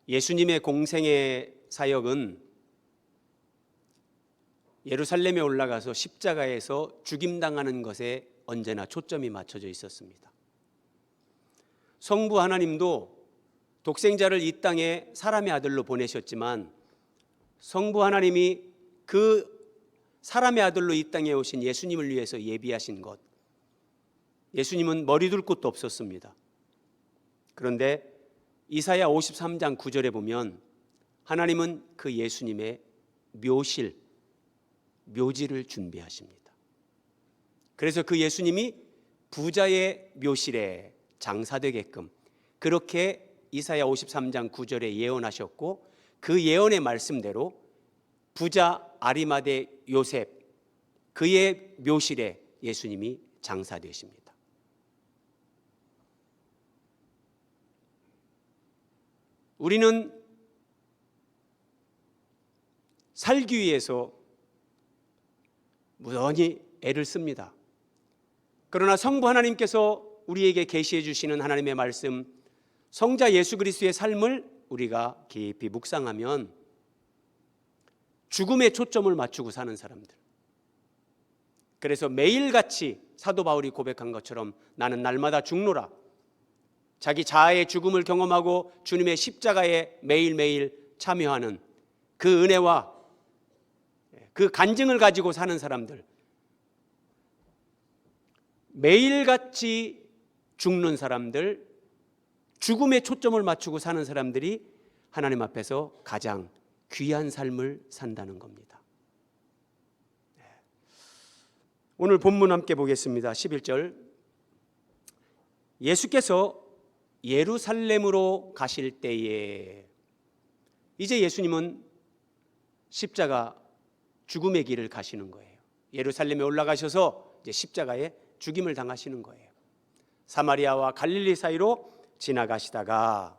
예수님의 공생의 사역은 예루살렘에 올라가서 십자가에서 죽임당하는 것에 언제나 초점이 맞춰져 있었습니다. 성부 하나님도 독생자를 이 땅에 사람의 아들로 보내셨지만 성부 하나님이 그 사람의 아들로 이 땅에 오신 예수님을 위해서 예비하신 것, 예수님은 머리 둘 곳도 없었습니다. 그런데 이사야 53장 9절에 보면 하나님은 그 예수님의 묘지를 준비하십니다. 그래서 그 예수님이 부자의 묘실에 장사되게끔 그렇게 이사야 53장 9절에 예언하셨고, 그 예언의 말씀대로 부자 아리마대 요셉, 그의 묘실에 예수님이 장사되십니다. 우리는 살기 위해서 무던히 애를 씁니다. 그러나 성부 하나님께서 우리에게 계시해 주시는 하나님의 말씀, 성자 예수 그리스도의 삶을 우리가 깊이 묵상하면 죽음에 초점을 맞추고 사는 사람들, 그래서 매일같이 사도 바울이 고백한 것처럼 나는 날마다 죽노라, 자기 자아의 죽음을 경험하고 주님의 십자가에 매일매일 참여하는 그 은혜와 그 간증을 가지고 사는 사람들, 매일같이 죽는 사람들, 죽음에 초점을 맞추고 사는 사람들이 하나님 앞에서 가장 귀한 삶을 산다는 겁니다. 오늘 본문 함께 보겠습니다. 11절, 예수께서 예루살렘으로 가실 때에, 이제 예수님은 십자가 죽음의 길을 가시는 거예요. 예루살렘에 올라가셔서 이제 십자가에 죽임을 당하시는 거예요. 사마리아와 갈릴리 사이로 지나가시다가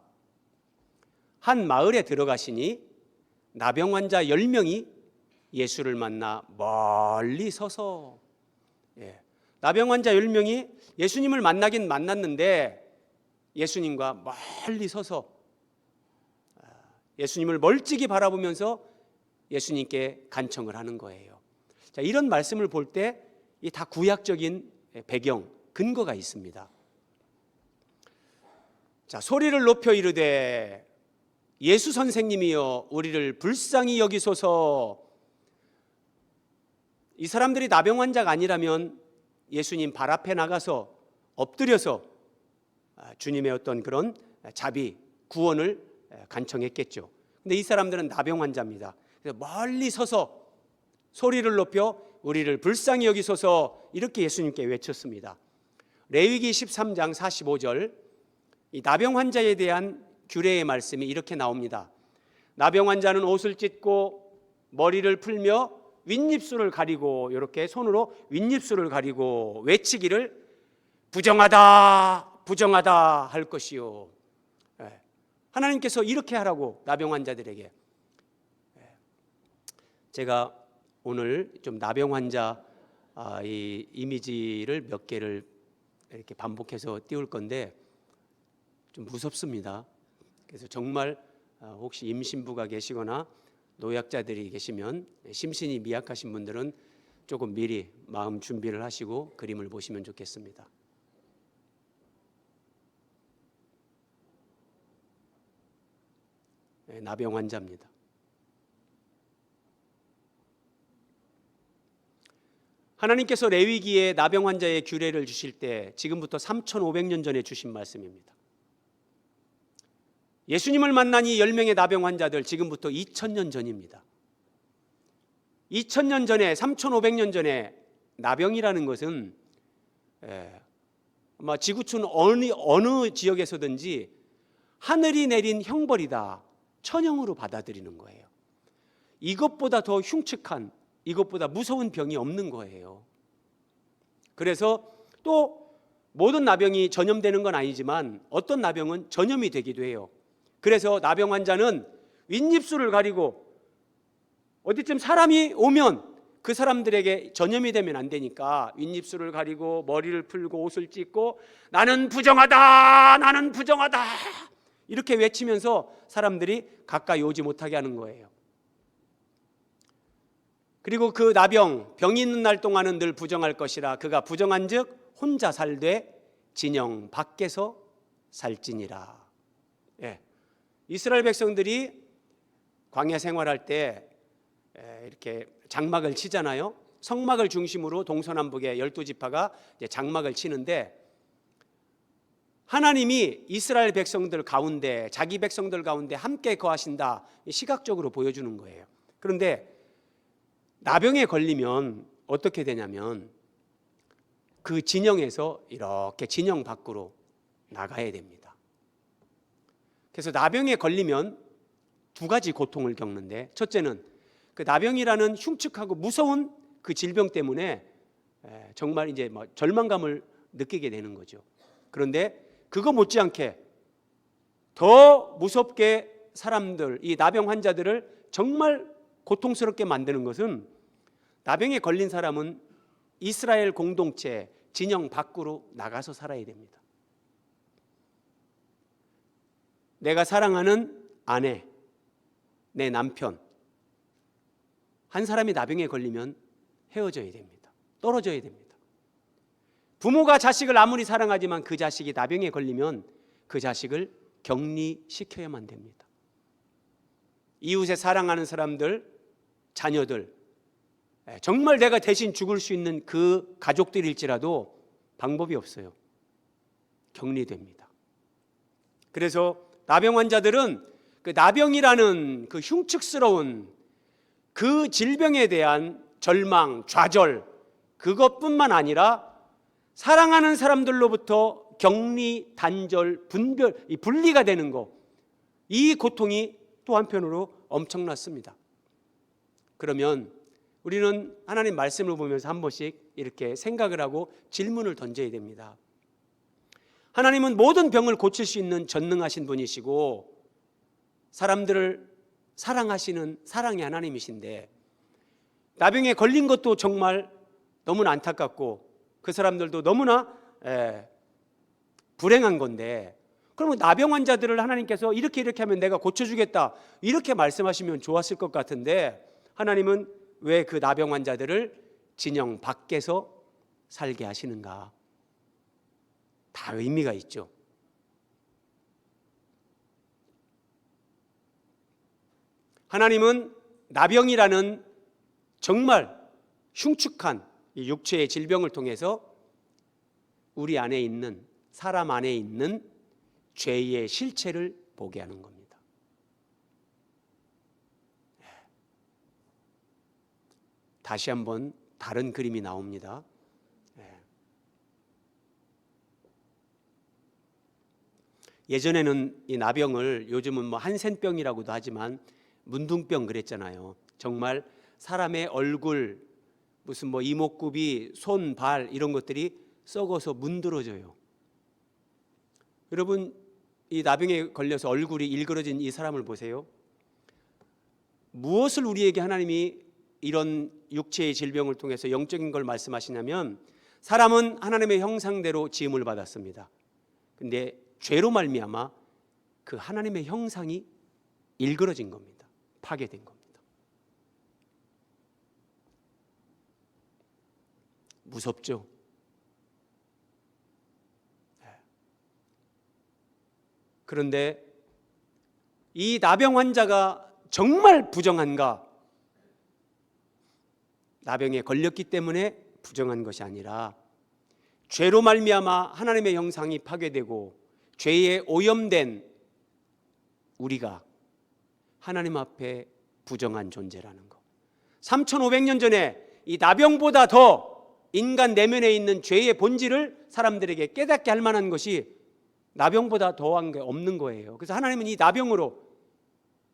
한 마을에 들어가시니 나병 환자 10명이 예수를 만나 멀리 서서, 나병 환자 10명이 예수님을 만나긴 만났는데 예수님과 멀리 서서 예수님을 멀찍이 바라보면서 예수님께 간청을 하는 거예요. 자, 이런 말씀을 볼 때 이 다 구약적인 배경, 근거가 있습니다. 자, 소리를 높여 이르되 예수 선생님이여 우리를 불쌍히 여기소서. 이 사람들이 나병 환자가 아니라면 예수님 발 앞에 나가서 엎드려서 주님의 어떤 그런 자비, 구원을 간청했겠죠. 근데 이 사람들은 나병 환자입니다. 그래서 멀리 서서 소리를 높여 우리를 불쌍히 여기소서, 이렇게 예수님께 외쳤습니다. 레위기 13장 45절, 이 나병 환자에 대한 규례의 말씀이 이렇게 나옵니다. 나병 환자는 옷을 찢고 머리를 풀며 윗입술을 가리고, 이렇게 손으로 윗입술을 가리고 외치기를 부정하다 부정하다 할 것이요. 하나님께서 이렇게 하라고 나병 환자들에게. 제가 오늘 좀 나병 환자 이 이미지를 몇 개를 이렇게 반복해서 띄울 건데 좀 무섭습니다. 그래서 정말 혹시 임신부가 계시거나 노약자들이 계시면, 심신이 미약하신 분들은 조금 미리 마음 준비를 하시고 그림을 보시면 좋겠습니다. 나병 환자입니다. 하나님께서 레위기에 나병 환자의 규례를 주실 때 지금부터 3,500년 전에 주신 말씀입니다. 예수님을 만난 이 10명의 나병 환자들, 지금부터 2000년 전입니다. 2000년 전에, 3500년 전에 나병이라는 것은 아마 지구촌 어느 지역에서든지 하늘이 내린 형벌이다, 천형으로 받아들이는 거예요. 이것보다 더 흉측한, 이것보다 무서운 병이 없는 거예요. 그래서 또 모든 나병이 전염되는 건 아니지만 어떤 나병은 전염이 되기도 해요. 그래서 나병 환자는 윗입술을 가리고, 어디쯤 사람이 오면 그 사람들에게 전염이 되면 안 되니까 윗입술을 가리고 머리를 풀고 옷을 찢고 나는 부정하다 나는 부정하다, 이렇게 외치면서 사람들이 가까이 오지 못하게 하는 거예요. 그리고 그 나병, 병이 있는 날 동안은 늘 부정할 것이라 그가 부정한즉 혼자 살되 진영 밖에서 살지니라. 이스라엘 백성들이 광야 생활할 때 이렇게 장막을 치잖아요. 성막을 중심으로 동서남북의 12지파가 장막을 치는데, 하나님이 이스라엘 백성들 가운데, 자기 백성들 가운데 함께 거하신다, 시각적으로 보여주는 거예요. 그런데 나병에 걸리면 어떻게 되냐면 그 진영에서 이렇게 진영 밖으로 나가야 됩니다. 그래서 나병에 걸리면 두 가지 고통을 겪는데, 첫째는 그 나병이라는 흉측하고 무서운 그 질병 때문에 정말 이제 절망감을 느끼게 되는 거죠. 그런데 그거 못지않게 더 무섭게 사람들, 이 나병 환자들을 정말 고통스럽게 만드는 것은, 나병에 걸린 사람은 이스라엘 공동체 진영 밖으로 나가서 살아야 됩니다. 내가 사랑하는 아내, 내 남편, 한 사람이 나병에 걸리면 헤어져야 됩니다. 떨어져야 됩니다. 부모가 자식을 아무리 사랑하지만 그 자식이 나병에 걸리면 그 자식을 격리시켜야만 됩니다. 이웃에 사랑하는 사람들, 자녀들, 정말 내가 대신 죽을 수 있는 그 가족들일지라도 방법이 없어요. 격리됩니다. 그래서 나병 환자들은 그 나병이라는 그 흉측스러운 그 질병에 대한 절망, 좌절, 그것뿐만 아니라 사랑하는 사람들로부터 격리, 단절, 분별, 이 분리가 되는 것, 이 고통이 또 한편으로 엄청났습니다. 그러면 우리는 하나님 말씀을 보면서 한 번씩 이렇게 생각을 하고 질문을 던져야 됩니다. 하나님은 모든 병을 고칠 수 있는 전능하신 분이시고 사람들을 사랑하시는 사랑의 하나님이신데, 나병에 걸린 것도 정말 너무나 안타깝고 그 사람들도 너무나 불행한 건데, 그러면 나병 환자들을 하나님께서 이렇게 하면 내가 고쳐주겠다 이렇게 말씀하시면 좋았을 것 같은데, 하나님은 왜 그 나병 환자들을 진영 밖에서 살게 하시는가? 다 의미가 있죠. 하나님은 나병이라는 정말 흉측한 이 육체의 질병을 통해서 우리 안에 있는, 사람 안에 있는 죄의 실체를 보게 하는 겁니다. 다시 한번 다른 그림이 나옵니다. 예전에는 이 나병을, 요즘은 한센병이라고도 하지만 문둥병 그랬잖아요. 정말 사람의 얼굴, 무슨 이목구비, 손, 발 이런 것들이 썩어서 문드러져요. 여러분, 이 나병에 걸려서 얼굴이 일그러진 이 사람을 보세요. 무엇을 우리에게 하나님이 이런 육체의 질병을 통해서 영적인 걸 말씀하시냐면, 사람은 하나님의 형상대로 지음을 받았습니다. 근데 죄로 말미암아 그 하나님의 형상이 일그러진 겁니다. 파괴된 겁니다. 무섭죠? 그런데 이 나병 환자가 정말 부정한가? 나병에 걸렸기 때문에 부정한 것이 아니라 죄로 말미암아 하나님의 형상이 파괴되고 죄에 오염된 우리가 하나님 앞에 부정한 존재라는 것. 3500년 전에 이 나병보다 더 인간 내면에 있는 죄의 본질을 사람들에게 깨닫게 할 만한 것이 나병보다 더한 게 없는 거예요. 그래서 하나님은 이 나병으로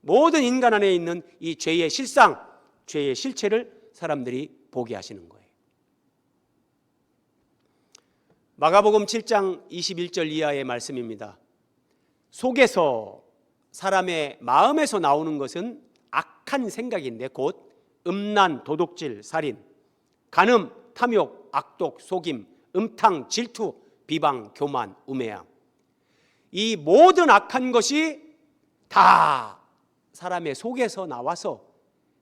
모든 인간 안에 있는 이 죄의 실상, 죄의 실체를 사람들이 보게 하시는 거예요. 마가복음 7장 21절 이하의 말씀입니다. 속에서, 사람의 마음에서 나오는 것은 악한 생각인데 곧 음란, 도둑질, 살인, 간음, 탐욕, 악독, 속임, 음탕, 질투, 비방, 교만, 우매함. 이 모든 악한 것이 다 사람의 속에서 나와서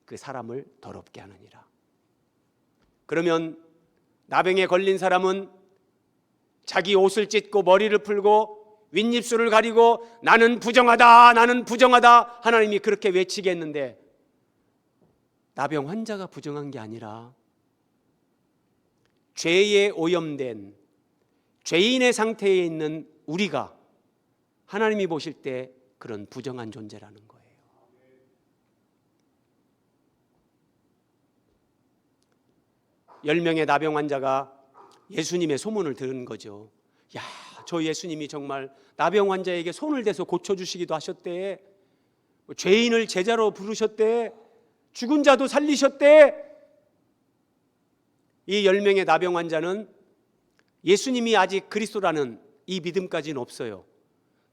그 사람을 더럽게 하느니라. 그러면 나병에 걸린 사람은 자기 옷을 찢고 머리를 풀고 윗입술을 가리고 나는 부정하다, 나는 부정하다, 하나님이 그렇게 외치게 했는데 나병 환자가 부정한 게 아니라 죄에 오염된 죄인의 상태에 있는 우리가 하나님이 보실 때 그런 부정한 존재라는 거예요. 열 명의 나병 환자가 예수님의 소문을 들은 거죠. 야, 저 예수님이 정말 나병 환자에게 손을 대서 고쳐주시기도 하셨대. 죄인을 제자로 부르셨대. 죽은 자도 살리셨대. 이 10명의 나병 환자는 예수님이 아직 그리스도라는 이 믿음까지는 없어요.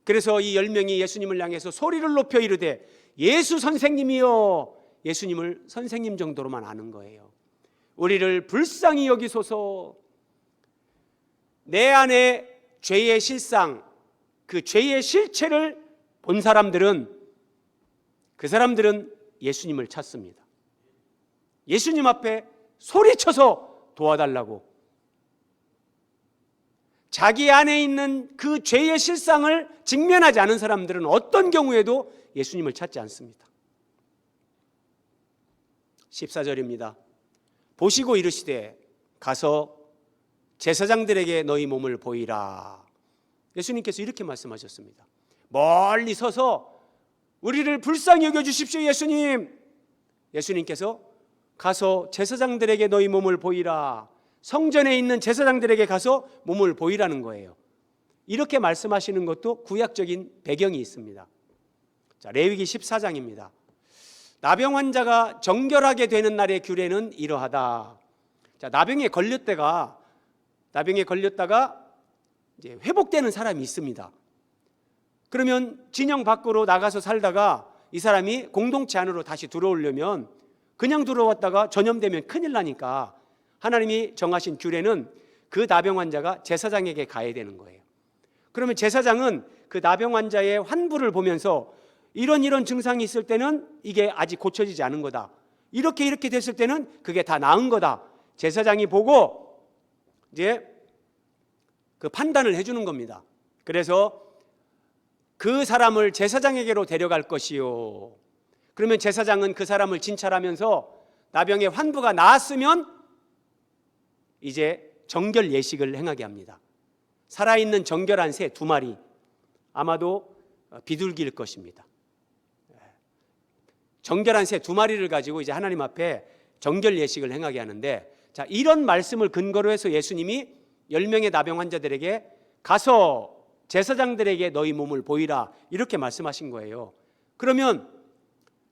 그래서 이 10명이 예수님을 향해서 소리를 높여 이르되 예수 선생님이여, 예수님을 선생님 정도로만 아는 거예요. 우리를 불쌍히 여기소서. 내 안에 죄의 실상, 그 죄의 실체를 본 사람들은, 그 사람들은 예수님을 찾습니다. 예수님 앞에 소리쳐서 도와달라고. 자기 안에 있는 그 죄의 실상을 직면하지 않은 사람들은 어떤 경우에도 예수님을 찾지 않습니다. 14절입니다. 보시고 이르시되 가서 제사장들에게 너희 몸을 보이라. 예수님께서 이렇게 말씀하셨습니다. 멀리 서서 우리를 불쌍히 여겨주십시오 예수님. 예수님께서 가서 제사장들에게 너희 몸을 보이라. 성전에 있는 제사장들에게 가서 몸을 보이라는 거예요. 이렇게 말씀하시는 것도 구약적인 배경이 있습니다. 자, 레위기 14장입니다. 나병 환자가 정결하게 되는 날의 규례는 이러하다. 자, 나병에 걸렸다가 이제 회복되는 사람이 있습니다. 그러면 진영 밖으로 나가서 살다가 이 사람이 공동체 안으로 다시 들어오려면 그냥 들어왔다가 전염되면 큰일 나니까 하나님이 정하신 규례는 그 나병 환자가 제사장에게 가야 되는 거예요. 그러면 제사장은 그 나병 환자의 환부를 보면서 이런 증상이 있을 때는 이게 아직 고쳐지지 않은 거다. 이렇게 됐을 때는 그게 다 나은 거다. 제사장이 보고 이제 그 판단을 해주는 겁니다. 그래서 그 사람을 제사장에게로 데려갈 것이요. 그러면 제사장은 그 사람을 진찰하면서 나병의 환부가 나았으면 이제 정결 예식을 행하게 합니다. 살아있는 정결한 새 2마리, 아마도 비둘기일 것입니다. 정결한 새 2마리를 가지고 이제 하나님 앞에 정결 예식을 행하게 하는데, 자, 이런 말씀을 근거로 해서 예수님이 10명의 나병 환자들에게 가서 제사장들에게 너희 몸을 보이라 이렇게 말씀하신 거예요. 그러면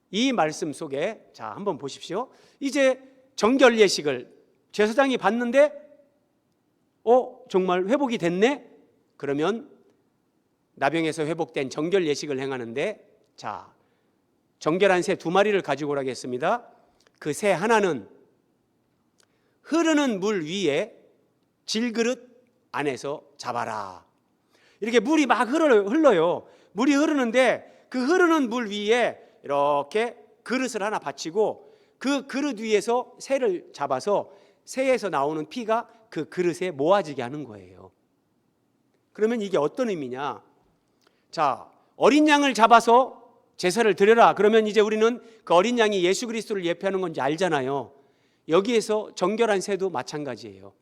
이 말씀 속에, 자, 한번 보십시오. 이제 정결 예식을 제사장이 봤는데 정말 회복이 됐네? 그러면 나병에서 회복된 정결 예식을 행하는데, 자, 정결한 새 2마리를 가지고 오라겠습니다. 그 새 하나는 흐르는 물 위에 질그릇 안에서 잡아라. 이렇게 물이 막 흘러요. 물이 흐르는데 그 흐르는 물 위에 이렇게 그릇을 하나 받치고 그 그릇 위에서 새를 잡아서 새에서 나오는 피가 그 그릇에 모아지게 하는 거예요. 그러면 이게 어떤 의미냐? 자, 어린 양을 잡아서 제사를 드려라. 그러면 이제 우리는 그 어린 양이 예수 그리스도를 예표하는 건지 알잖아요. 여기에서 정결한 새도 마찬가지예요.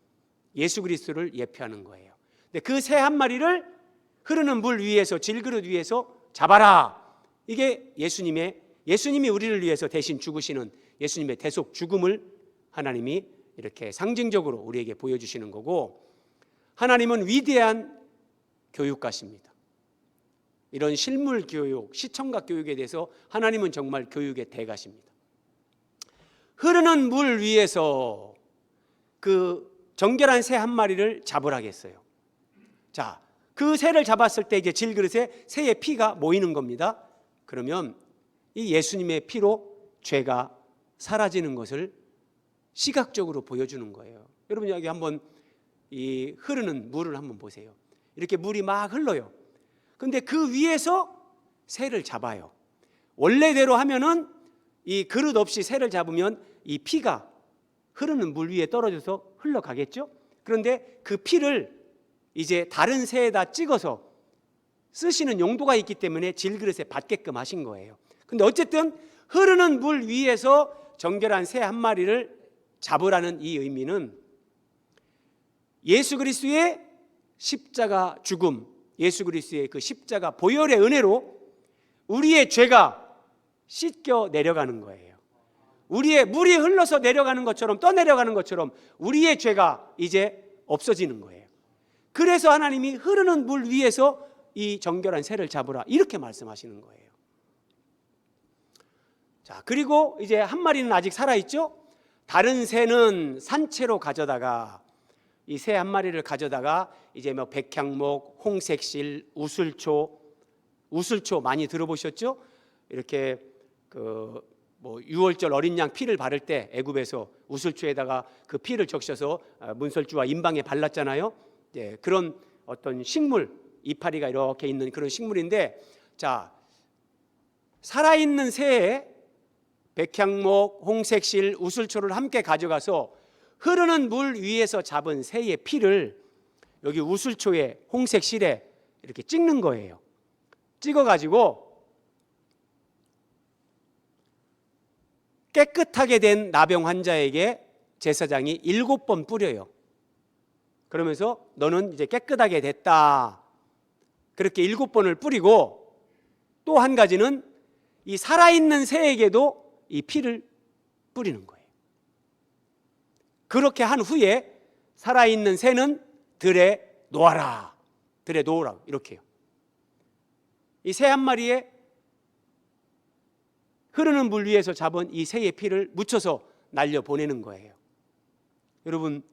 예수 그리스도를 예표하는 거예요. 근데 그 새 한 마리를 흐르는 물 위에서, 질그릇 위에서 잡아라. 이게 예수님이 우리를 위해서 대신 죽으시는 예수님의 대속 죽음을 하나님이 이렇게 상징적으로 우리에게 보여주시는 거고, 하나님은 위대한 교육가십니다. 이런 실물 교육, 시청각 교육에 대해서 하나님은 정말 교육의 대가십니다. 흐르는 물 위에서 그 정결한 새 한 마리를 잡으라겠어요. 자, 그 새를 잡았을 때 이제 질그릇에 새의 피가 모이는 겁니다. 그러면 이 예수님의 피로 죄가 사라지는 것을 시각적으로 보여주는 거예요. 여러분 여기 한번 이 흐르는 물을 한번 보세요. 이렇게 물이 막 흘러요. 근데 그 위에서 새를 잡아요. 원래대로 하면은 이 그릇 없이 새를 잡으면 이 피가 흐르는 물 위에 떨어져서 흘러가겠죠. 그런데 그 피를 이제 다른 새에다 찍어서 쓰시는 용도가 있기 때문에 질그릇에 받게끔 하신 거예요. 근데 어쨌든 흐르는 물 위에서 정결한 새 한 마리를 잡으라는 이 의미는 예수 그리스도의 십자가 죽음, 예수 그리스도의 그 십자가 보혈의 은혜로 우리의 죄가 씻겨 내려가는 거예요. 우리의 물이 흘러서 내려가는 것처럼, 떠내려가는 것처럼 우리의 죄가 이제 없어지는 거예요. 그래서 하나님이 흐르는 물 위에서 이 정결한 새를 잡으라 이렇게 말씀하시는 거예요. 자, 그리고 이제 한 마리는 아직 살아있죠. 다른 새는 산채로 가져다가 이 새 한 마리를 가져다가 이제 뭐 백향목, 홍색실, 우슬초 많이 들어보셨죠? 이렇게 그 뭐 유월절 어린 양 피를 바를 때 애굽에서 우슬초에다가 그 피를 적셔서 문설주와 임방에 발랐잖아요. 예, 그런 어떤 식물, 이파리가 이렇게 있는 그런 식물인데, 자, 살아있는 새에 백향목, 홍색실, 우슬초를 함께 가져가서 흐르는 물 위에서 잡은 새의 피를 여기 우슬초에, 홍색실에 이렇게 찍는 거예요. 찍어가지고 깨끗하게 된 나병 환자에게 제사장이 7번 뿌려요. 그러면서 너는 이제 깨끗하게 됐다. 그렇게 7번을 뿌리고, 또 한 가지는 이 살아있는 새에게도 이 피를 뿌리는 거예요. 그렇게 한 후에 살아있는 새는 들에 놓아라. 들에 놓으라. 이렇게요. 이 새 한 마리에 흐르는 물 위에서 잡은 이 새의 피를 묻혀서 날려보내는 거예요. 여러분,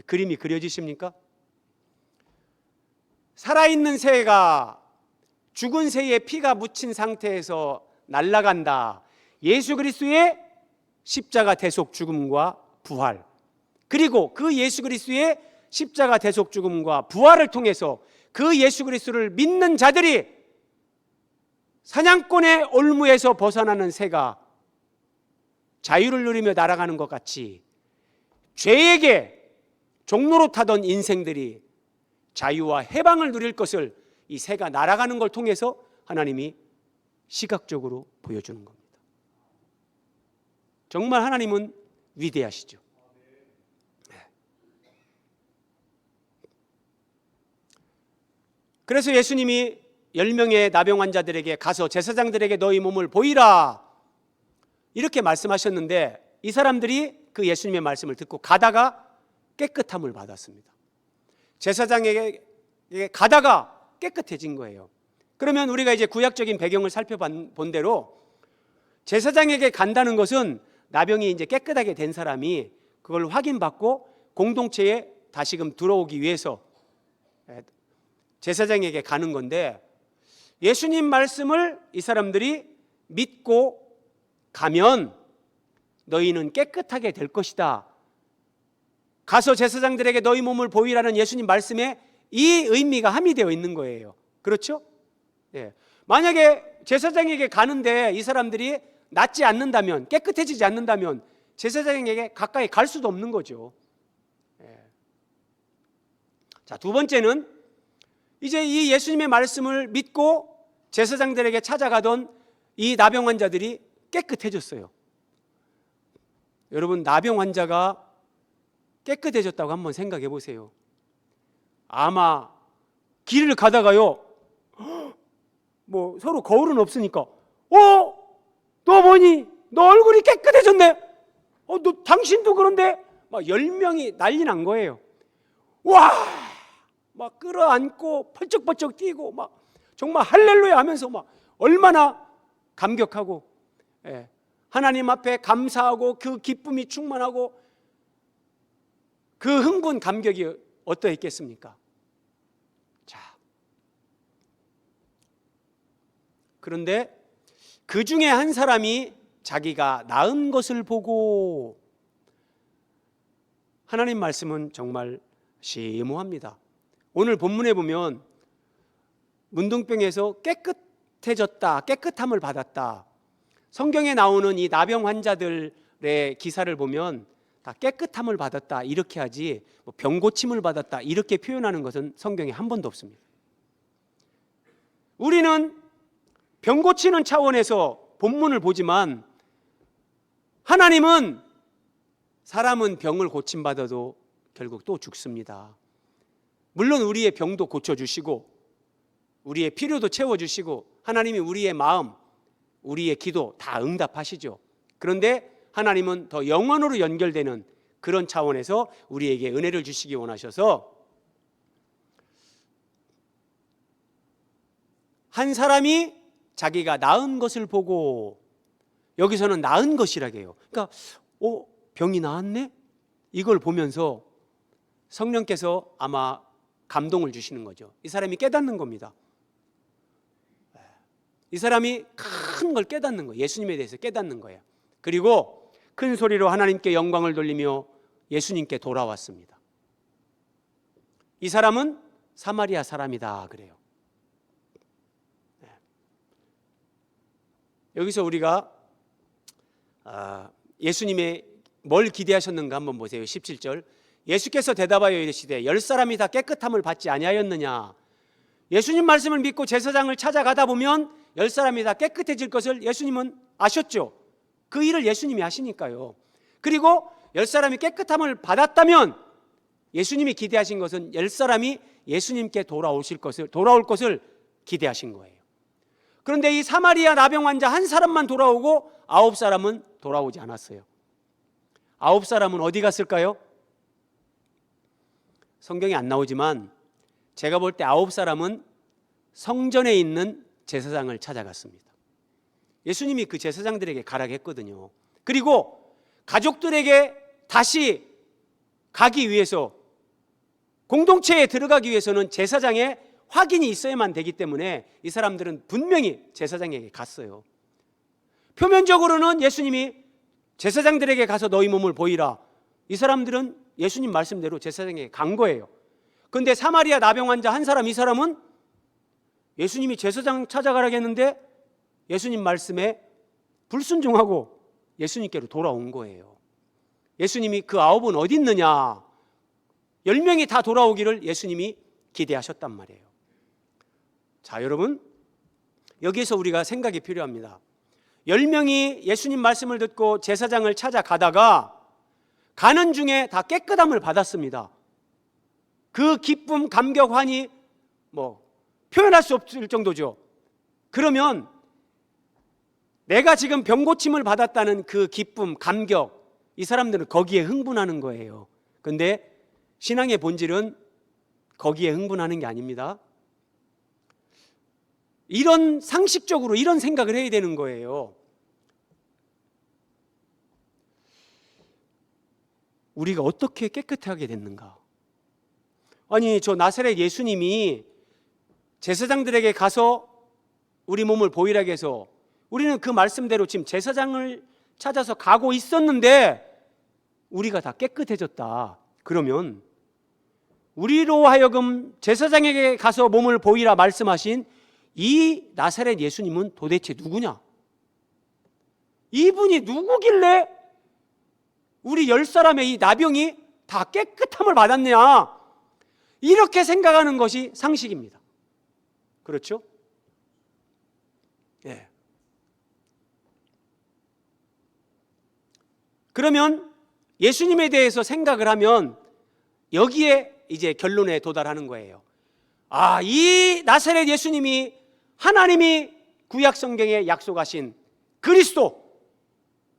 그림이 그려지십니까? 살아있는 새가 죽은 새의 피가 묻힌 상태에서 날아간다. 예수 그리스도의 십자가 대속 죽음과 부활, 그리고 그 예수 그리스도의 십자가 대속 죽음과 부활을 통해서 그 예수 그리스도를 믿는 자들이 사냥꾼의 올무에서 벗어나는 새가 자유를 누리며 날아가는 것 같이 죄에게 종로로 타던 인생들이 자유와 해방을 누릴 것을 이 새가 날아가는 걸 통해서 하나님이 시각적으로 보여주는 겁니다. 정말 하나님은 위대하시죠. 그래서 예수님이 10명의 나병 환자들에게 가서 제사장들에게 너희 몸을 보이라 이렇게 말씀하셨는데, 이 사람들이 그 예수님의 말씀을 듣고 가다가 깨끗함을 받았습니다. 제사장에게 가다가 깨끗해진 거예요. 그러면 우리가 이제 구약적인 배경을 살펴본 대로 제사장에게 간다는 것은 나병이 이제 깨끗하게 된 사람이 그걸 확인받고 공동체에 다시금 들어오기 위해서 제사장에게 가는 건데, 예수님 말씀을 이 사람들이 믿고 가면 너희는 깨끗하게 될 것이다. 가서 제사장들에게 너희 몸을 보이라는 예수님 말씀에 이 의미가 함의되어 있는 거예요. 그렇죠? 예. 만약에 제사장에게 가는데 이 사람들이 낫지 않는다면, 깨끗해지지 않는다면 제사장에게 가까이 갈 수도 없는 거죠. 예. 자, 두 번째는 이제 이 예수님의 말씀을 믿고 제사장들에게 찾아가던 이 나병 환자들이 깨끗해졌어요. 여러분, 나병 환자가 깨끗해졌다고 한번 생각해 보세요. 아마 길을 가다가요, 뭐 서로 거울은 없으니까 너 뭐니? 너 얼굴이 깨끗해졌네. 너 당신도 그런데? 막 10명이 난리 난 거예요. 와! 막 끌어안고 펄쩍펄쩍 뛰고 막 정말 할렐루야 하면서 막 얼마나 감격하고, 예, 하나님 앞에 감사하고 그 기쁨이 충만하고 그 흥분 감격이 어떠했겠습니까? 자, 그런데 그 중에 한 사람이 자기가 나은 것을 보고, 하나님 말씀은 정말 심오합니다. 오늘 본문에 보면 문둥병에서 깨끗해졌다, 깨끗함을 받았다. 성경에 나오는 이 나병 환자들의 기사를 보면 다 깨끗함을 받았다 이렇게 하지 병 고침을 받았다 이렇게 표현하는 것은 성경에 한 번도 없습니다. 우리는 병 고치는 차원에서 본문을 보지만 하나님은 사람은 병을 고침받아도 결국 또 죽습니다. 물론 우리의 병도 고쳐주시고 우리의 필요도 채워주시고 하나님이 우리의 마음, 우리의 기도 다 응답하시죠. 그런데 하나님은 더 영원으로 연결되는 그런 차원에서 우리에게 은혜를 주시기 원하셔서 한 사람이 자기가 나은 것을 보고, 여기서는 나은 것이라고 해요. 그러니까 병이 나았네? 이걸 보면서 성령께서 아마 감동을 주시는 거죠. 이 사람이 깨닫는 겁니다. 이 사람이 큰 걸 깨닫는 거예요. 예수님에 대해서 깨닫는 거예요. 그리고 큰 소리로 하나님께 영광을 돌리며 예수님께 돌아왔습니다. 이 사람은 사마리아 사람이다 그래요. 여기서 우리가 예수님의 뭘 기대하셨는가 한번 보세요. 17절 예수께서 대답하여 이르시되 10사람이 다 깨끗함을 받지 아니하였느냐. 예수님 말씀을 믿고 제사장을 찾아가다 보면 10사람이 다 깨끗해질 것을 예수님은 아셨죠. 그 일을 예수님이 하시니까요. 그리고 10사람이 깨끗함을 받았다면 예수님이 기대하신 것은 10사람이 예수님께 돌아올 것을 기대하신 거예요. 그런데 이 사마리아 나병 환자 한 사람만 돌아오고 9사람은 돌아오지 않았어요. 9사람은 어디 갔을까요? 성경에 안 나오지만 제가 볼 때 9사람은 성전에 있는 제사장을 찾아갔습니다. 예수님이 그 제사장들에게 가라고 했거든요. 그리고 가족들에게 다시 가기 위해서, 공동체에 들어가기 위해서는 제사장의 확인이 있어야만 되기 때문에 이 사람들은 분명히 제사장에게 갔어요. 표면적으로는 예수님이 제사장들에게 가서 너희 몸을 보이라, 이 사람들은 예수님 말씀대로 제사장에게 간 거예요. 그런데 사마리아 나병 환자 한 사람, 이 사람은 예수님이 제사장 찾아가라고 했는데 예수님 말씀에 불순종하고 예수님께로 돌아온 거예요. 예수님이 그 9은 어디 있느냐, 10명이 다 돌아오기를 예수님이 기대하셨단 말이에요. 자, 여러분, 여기에서 우리가 생각이 필요합니다. 10명이 예수님 말씀을 듣고 제사장을 찾아가다가 가는 중에 다 깨끗함을 받았습니다. 그 기쁨, 감격, 환희 표현할 수 없을 정도죠. 그러면 내가 지금 병 고침을 받았다는 그 기쁨, 감격, 이 사람들은 거기에 흥분하는 거예요. 그런데 신앙의 본질은 거기에 흥분하는 게 아닙니다. 이런 상식적으로 이런 생각을 해야 되는 거예요. 우리가 어떻게 깨끗하게 됐는가? 아니, 저 나사렛 예수님이 제사장들에게 가서 우리 몸을 보이라고 해서 우리는 그 말씀대로 지금 제사장을 찾아서 가고 있었는데 우리가 다 깨끗해졌다. 그러면 우리로 하여금 제사장에게 가서 몸을 보이라 말씀하신 이 나사렛 예수님은 도대체 누구냐? 이분이 누구길래 우리 10사람의 이 나병이 다 깨끗함을 받았냐? 이렇게 생각하는 것이 상식입니다. 그렇죠? 예. 그러면 예수님에 대해서 생각을 하면 여기에 이제 결론에 도달하는 거예요. 이 나사렛 예수님이 하나님이 구약 성경에 약속하신 그리스도,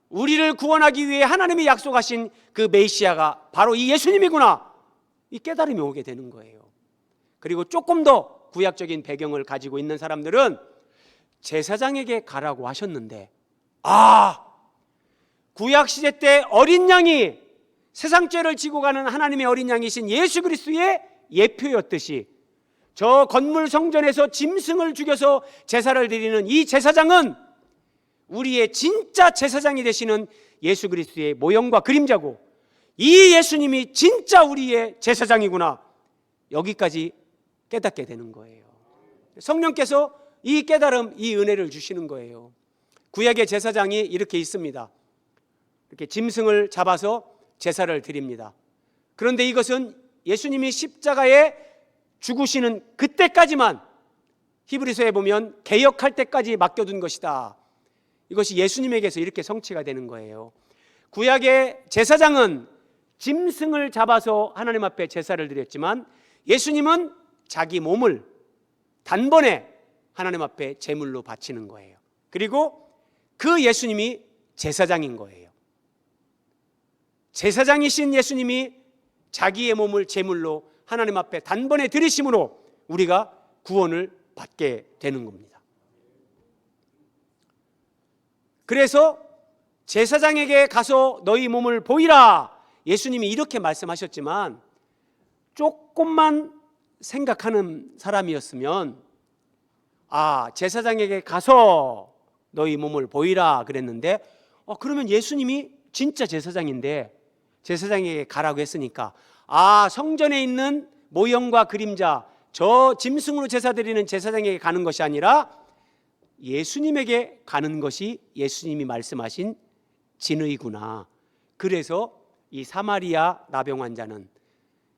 우리를 구원하기 위해 하나님이 약속하신 그 메시아가 바로 이 예수님이구나, 이 깨달음이 오게 되는 거예요. 그리고 조금 더 구약적인 배경을 가지고 있는 사람들은 제사장에게 가라고 하셨는데 구약 시대 때 어린 양이 세상 죄를 지고 가는 하나님의 어린 양이신 예수 그리스도의 예표였듯이 저 건물 성전에서 짐승을 죽여서 제사를 드리는 이 제사장은 우리의 진짜 제사장이 되시는 예수 그리스도의 모형과 그림자고, 이 예수님이 진짜 우리의 제사장이구나, 여기까지 깨닫게 되는 거예요. 성령께서 이 깨달음, 이 은혜를 주시는 거예요. 구약의 제사장이 이렇게 있습니다. 이렇게 짐승을 잡아서 제사를 드립니다. 그런데 이것은 예수님이 십자가에 죽으시는 그때까지만, 히브리서에 보면 개역할 때까지 맡겨둔 것이다. 이것이 예수님에게서 이렇게 성취가 되는 거예요. 구약의 제사장은 짐승을 잡아서 하나님 앞에 제사를 드렸지만, 예수님은 자기 몸을 단번에 하나님 앞에 제물로 바치는 거예요. 그리고 그 예수님이 제사장인 거예요. 제사장이신 예수님이 자기의 몸을 제물로 하나님 앞에 단번에 드리심으로 우리가 구원을 받게 되는 겁니다. 그래서 제사장에게 가서 너희 몸을 보이라, 예수님이 이렇게 말씀하셨지만, 조금만 생각하는 사람이었으면 제사장에게 가서 너희 몸을 보이라 그랬는데, 그러면 예수님이 진짜 제사장인데 제사장에게 가라고 했으니까 성전에 있는 모형과 그림자, 저 짐승으로 제사 드리는 제사장에게 가는 것이 아니라 예수님에게 가는 것이 예수님이 말씀하신 진의구나. 그래서 이 사마리아 나병 환자는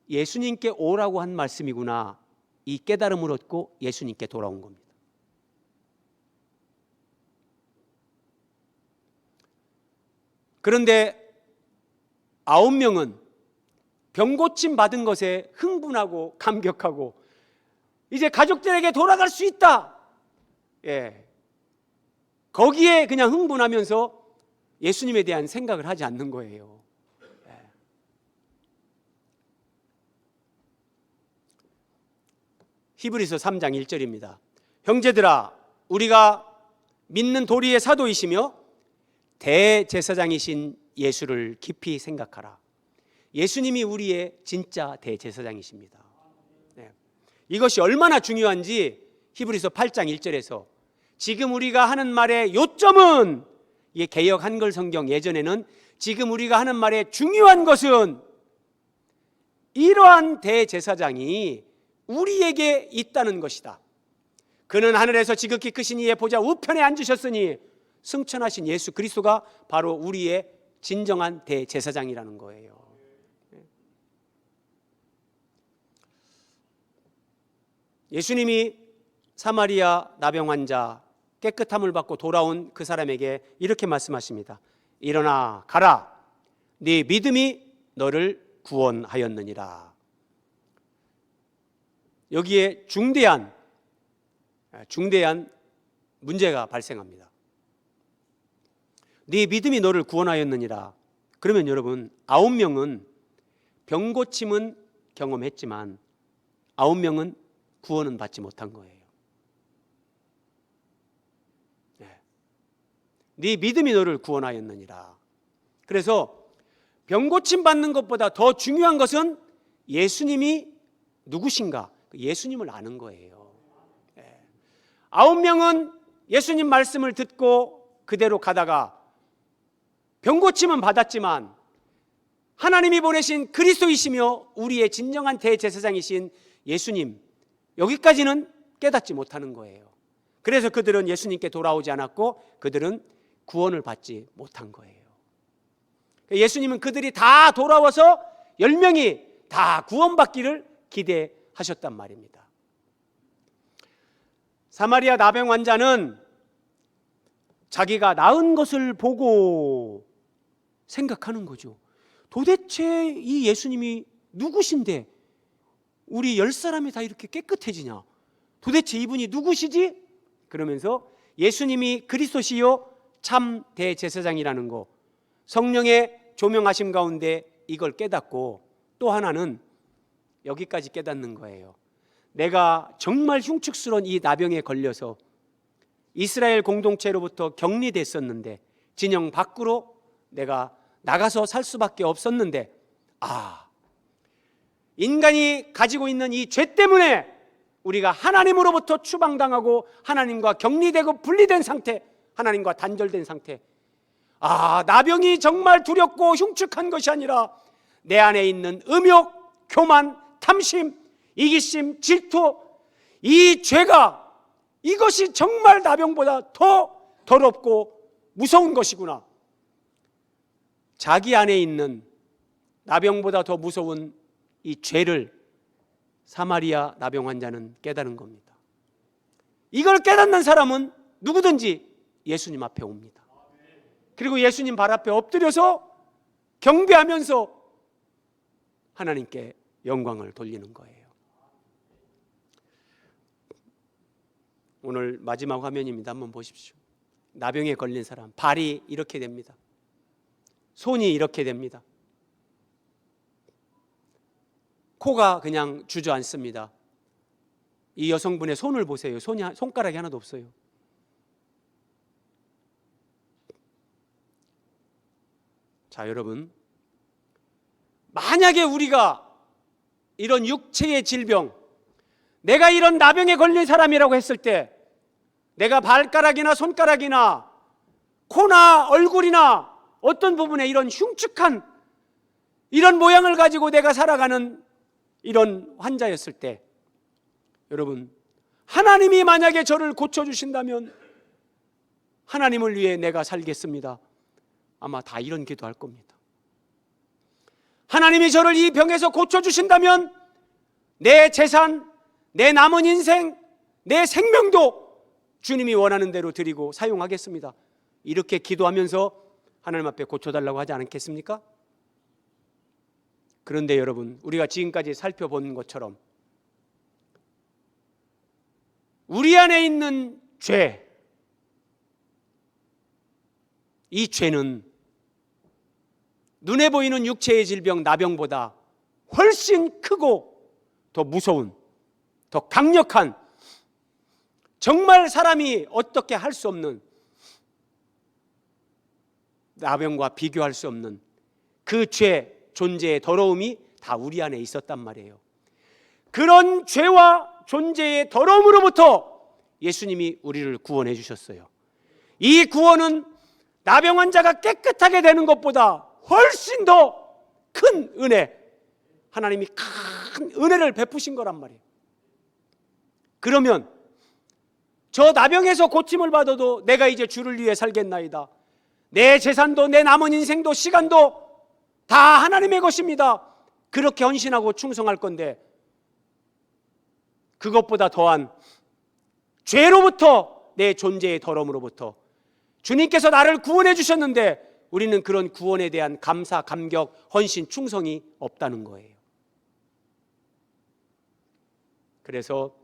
예수님께 오라고 한 말씀이구나, 이 깨달음을 얻고 예수님께 돌아온 겁니다. 그런데 9명은 병고침 받은 것에 흥분하고 감격하고 이제 가족들에게 돌아갈 수 있다, 거기에 그냥 흥분하면서 예수님에 대한 생각을 하지 않는 거예요. 히브리서 3장 1절입니다. 형제들아, 우리가 믿는 도리의 사도이시며 대제사장이신 예수를 깊이 생각하라. 예수님이 우리의 진짜 대제사장이십니다. 이것이 얼마나 중요한지 히브리서 8장 1절에서, 지금 우리가 하는 말의 요점은, 이게 개역 한글 성경 예전에는 지금 우리가 하는 말의 중요한 것은 이러한 대제사장이 우리에게 있다는 것이다. 그는 하늘에서 지극히 크신 이의 보좌 우편에 앉으셨으니 승천하신 예수 그리스도가 바로 우리의 진정한 대제사장이라는 거예요. 예수님이 사마리아 나병 환자 깨끗함을 받고 돌아온 그 사람에게 이렇게 말씀하십니다. 일어나 가라, 네 믿음이 너를 구원하였느니라. 여기에 중대한 문제가 발생합니다. 네 믿음이 너를 구원하였느니라. 그러면 여러분, 9명은 병고침은 경험했지만 9명은 구원은 받지 못한 거예요. 네 믿음이 너를 구원하였느니라. 그래서 병고침 받는 것보다 더 중요한 것은 예수님이 누구신가, 예수님을 아는 거예요. 9명은 예수님 말씀을 듣고 그대로 가다가 병고침은 받았지만 하나님이 보내신 그리스도이시며 우리의 진정한 대제사장이신 예수님, 여기까지는 깨닫지 못하는 거예요. 그래서 그들은 예수님께 돌아오지 않았고 그들은 구원을 받지 못한 거예요. 예수님은 그들이 다 돌아와서 10명이 다 구원받기를 기대하셨단 말입니다. 사마리아 나병 환자는 자기가 나은 것을 보고 생각하는 거죠. 도대체 이 예수님이 누구신데 우리 10사람이 다 이렇게 깨끗해지냐? 도대체 이분이 누구시지? 그러면서 예수님이 그리스도시요 참 대제사장이라는 거, 성령의 조명하심 가운데 이걸 깨닫고, 또 하나는 여기까지 깨닫는 거예요. 내가 정말 흉측스러운 이 나병에 걸려서 이스라엘 공동체로부터 격리됐었는데, 진영 밖으로 내가 나가서 살 수밖에 없었는데, 인간이 가지고 있는 이 죄 때문에 우리가 하나님으로부터 추방당하고 하나님과 격리되고 분리된 상태, 하나님과 단절된 상태, 나병이 정말 두렵고 흉측한 것이 아니라 내 안에 있는 음욕, 교만, 탐심, 이기심, 질투, 이 죄가 이것이 정말 나병보다 더 더럽고 무서운 것이구나. 자기 안에 있는 나병보다 더 무서운 이 죄를 사마리아 나병 환자는 깨달은 겁니다. 이걸 깨닫는 사람은 누구든지 예수님 앞에 옵니다. 그리고 예수님 발 앞에 엎드려서 경배하면서 하나님께 영광을 돌리는 거예요. 오늘 마지막 화면입니다. 한번 보십시오. 나병에 걸린 사람, 발이 이렇게 됩니다. 손이 이렇게 됩니다. 코가 그냥 주저앉습니다. 이 여성분의 손을 보세요. 손가락이 하나도 없어요. 자, 여러분, 만약에 우리가 이런 육체의 질병, 내가 이런 나병에 걸린 사람이라고 했을 때 내가 발가락이나 손가락이나 코나 얼굴이나 어떤 부분에 이런 흉측한 이런 모양을 가지고 내가 살아가는 이런 환자였을 때, 여러분, 하나님이 만약에 저를 고쳐주신다면 하나님을 위해 내가 살겠습니다. 아마 다 이런 기도할 겁니다. 하나님이 저를 이 병에서 고쳐주신다면 내 재산, 내 남은 인생, 내 생명도 주님이 원하는 대로 드리고 사용하겠습니다. 이렇게 기도하면서 하나님 앞에 고쳐달라고 하지 않겠습니까? 그런데 여러분, 우리가 지금까지 살펴본 것처럼 우리 안에 있는 죄, 이 죄는 눈에 보이는 육체의 질병 나병보다 훨씬 크고 더 무서운, 더 강력한, 정말 사람이 어떻게 할 수 없는, 나병과 비교할 수 없는 그 죄 존재의 더러움이 다 우리 안에 있었단 말이에요. 그런 죄와 존재의 더러움으로부터 예수님이 우리를 구원해 주셨어요. 이 구원은 나병 환자가 깨끗하게 되는 것보다 훨씬 더 큰 은혜, 하나님이 큰 은혜를 베푸신 거란 말이에요. 그러면 저 나병에서 고침을 받아도 내가 이제 주를 위해 살겠나이다, 내 재산도 내 남은 인생도 시간도 다 하나님의 것입니다, 그렇게 헌신하고 충성할 건데, 그것보다 더한 죄로부터, 내 존재의 더러움으로부터 주님께서 나를 구원해 주셨는데 우리는 그런 구원에 대한 감사, 감격, 헌신, 충성이 없다는 거예요. 그래서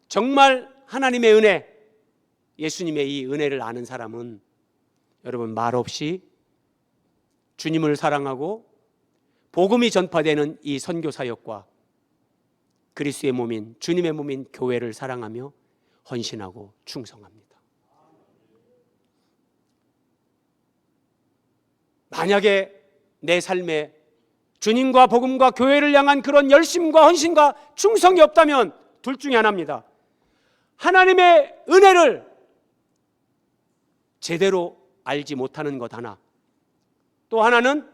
정말 하나님의 은혜, 예수님의 이 은혜를 아는 사람은 여러분 말없이 주님을 사랑하고 복음이 전파되는 이 선교 사역과 그리스도의 몸인, 주님의 몸인 교회를 사랑하며 헌신하고 충성합니다. 만약에 내 삶에 주님과 복음과 교회를 향한 그런 열심과 헌신과 충성이 없다면 둘 중에 하나입니다. 하나님의 은혜를 제대로 알지 못하는 것 하나, 또 하나는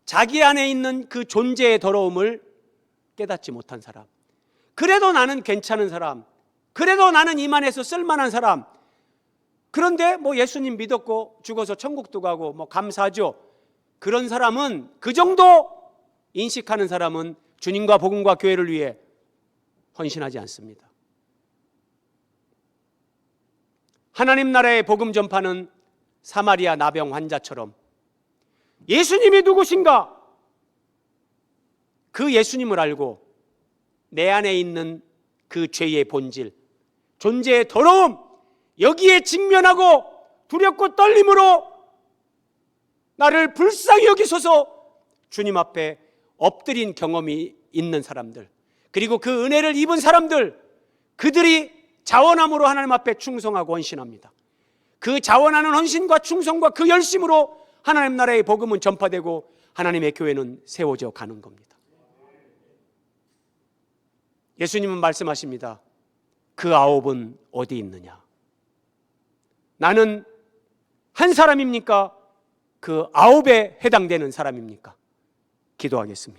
자기 안에 있는 그 존재의 더러움을 깨닫지 못한 사람. 그래도 나는 괜찮은 사람, 그래도 나는 이만해서 쓸만한 사람, 그런데 뭐 예수님 믿었고 죽어서 천국도 가고 뭐 감사하죠. 그런 사람은, 그 정도 인식하는 사람은 주님과 복음과 교회를 위해 헌신하지 않습니다. 하나님 나라의 복음 전파는 사마리아 나병 환자처럼 예수님이 누구신가? 그 예수님을 알고 내 안에 있는 그 죄의 본질, 존재의 더러움, 여기에 직면하고 두렵고 떨림으로 나를 불쌍히 여기소서 주님 앞에 엎드린 경험이 있는 사람들, 그리고 그 은혜를 입은 사람들, 그들이 자원함으로 하나님 앞에 충성하고 헌신합니다. 그 자원하는 헌신과 충성과 그 열심으로 하나님 나라의 복음은 전파되고 하나님의 교회는 세워져 가는 겁니다. 예수님은 말씀하십니다. 그 아홉은 어디 있느냐? 나는 한 사람입니까? 그 아홉에 해당되는 사람입니까? 기도하겠습니다.